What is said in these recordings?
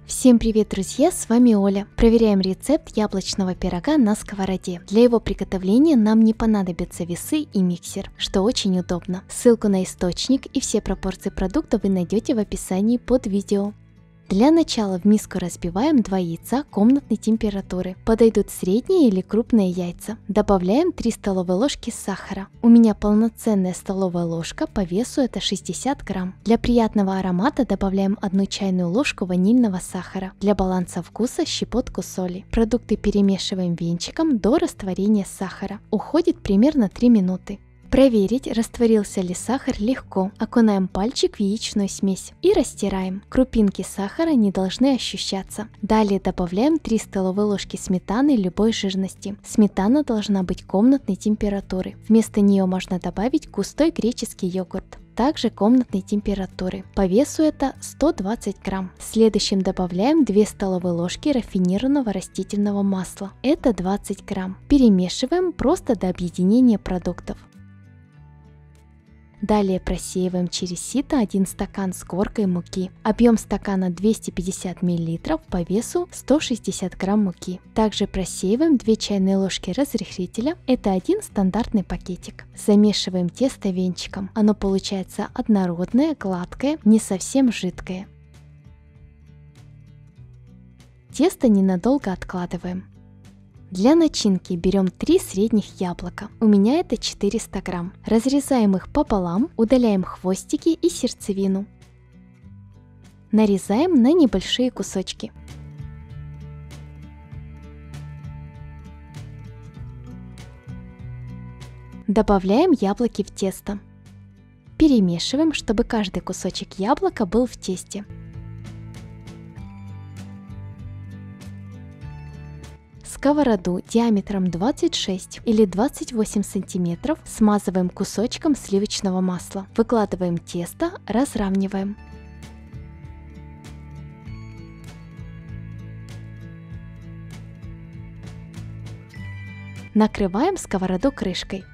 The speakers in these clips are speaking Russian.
Всем привет, друзья! С вами Оля. Проверяем рецепт яблочного пирога на сковороде. Для его приготовления нам не понадобятся весы и миксер, что очень удобно. Ссылку на источник и все пропорции продуктов вы найдете в описании под видео. Для начала в миску разбиваем 2 яйца комнатной температуры. Подойдут средние или крупные яйца. Добавляем 3 столовые ложки сахара. У меня полноценная столовая ложка, по весу это 60 грамм. Для приятного аромата добавляем 1 чайную ложку ванильного сахара. Для баланса вкуса щепотку соли. Продукты перемешиваем венчиком до растворения сахара. Уходит примерно 3 минуты. Проверить, растворился ли сахар, легко. Окунаем пальчик в яичную смесь и растираем. Крупинки сахара не должны ощущаться. Далее добавляем 3 столовые ложки сметаны любой жирности. Сметана должна быть комнатной температуры. Вместо нее можно добавить густой греческий йогурт. Также комнатной температуры. По весу это 120 грамм. Следующим добавляем 2 столовые ложки рафинированного растительного масла. Это 20 грамм. Перемешиваем просто до объединения продуктов. Далее просеиваем через сито 1 стакан с горкой муки. Объем стакана 250 мл, по весу 160 грамм муки. Также просеиваем 2 чайные ложки разрыхлителя, это 1 стандартный пакетик. Замешиваем тесто венчиком. Оно получается однородное, гладкое, не совсем жидкое. Тесто ненадолго откладываем. Для начинки берем 3 средних яблока, у меня это 400 грамм. Разрезаем их пополам, удаляем хвостики и сердцевину. Нарезаем на небольшие кусочки. Добавляем яблоки в тесто. Перемешиваем, чтобы каждый кусочек яблока был в тесте. Сковороду диаметром 26 или 28 сантиметров смазываем кусочком сливочного масла. Выкладываем тесто, разравниваем. Накрываем сковороду крышкой.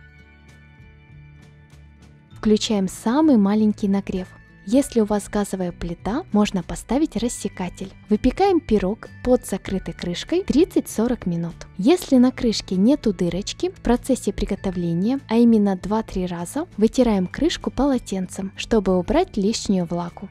Включаем самый маленький нагрев. Если у вас газовая плита, можно поставить рассекатель. Выпекаем пирог под закрытой крышкой 30-40 минут. Если на крышке нету дырочки, в процессе приготовления, а именно 2-3 раза, вытираем крышку полотенцем, чтобы убрать лишнюю влагу.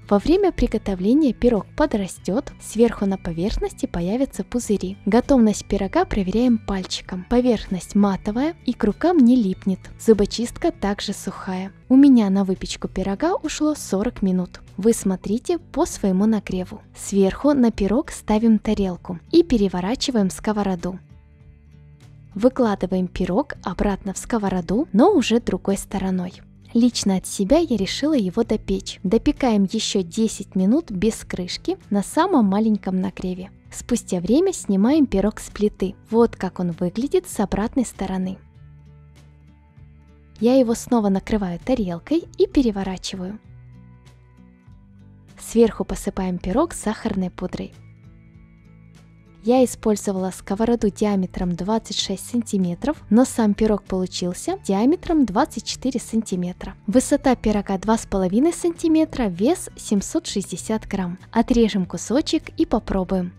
Во время приготовления пирог подрастет, сверху на поверхности появятся пузыри. Готовность пирога проверяем пальчиком. Поверхность матовая и к рукам не липнет. Зубочистка также сухая. У меня на выпечку пирога ушло 40 минут. Вы смотрите по своему нагреву. Сверху на пирог ставим тарелку и переворачиваем сковороду. Выкладываем пирог обратно в сковороду, но уже другой стороной. Лично от себя я решила его допечь. Допекаем еще 10 минут без крышки на самом маленьком нагреве. Спустя время снимаем пирог с плиты. Вот как он выглядит с обратной стороны. Я его снова накрываю тарелкой и переворачиваю. Сверху посыпаем пирог сахарной пудрой. Я использовала сковороду диаметром 26 сантиметров, но сам пирог получился диаметром 24 сантиметра. Высота пирога 2,5 сантиметра, вес 760 грамм. Отрежем кусочек и попробуем.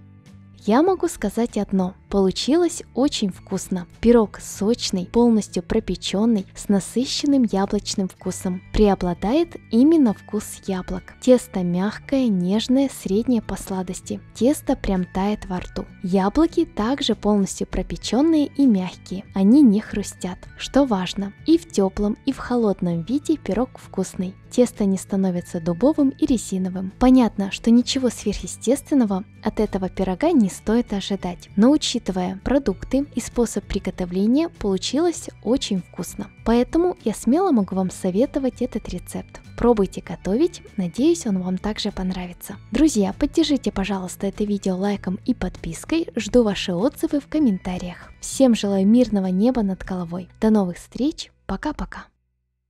Я могу сказать одно. Получилось очень вкусно. Пирог сочный, полностью пропеченный, с насыщенным яблочным вкусом. Преобладает именно вкус яблок. Тесто мягкое, нежное, среднее по сладости. Тесто прям тает во рту. Яблоки также полностью пропеченные и мягкие. Они не хрустят, что важно. И в теплом, и в холодном виде пирог вкусный. Тесто не становится дубовым и резиновым. Понятно, что ничего сверхъестественного от этого пирога не стоит ожидать. Но учитывая продукты и способ приготовления, получилось очень вкусно. Поэтому я смело могу вам советовать этот рецепт. Пробуйте готовить, надеюсь, он вам также понравится. Друзья, поддержите, пожалуйста, это видео лайком и подпиской. Жду ваши отзывы в комментариях. Всем желаю мирного неба над головой. До новых встреч. Пока-пока.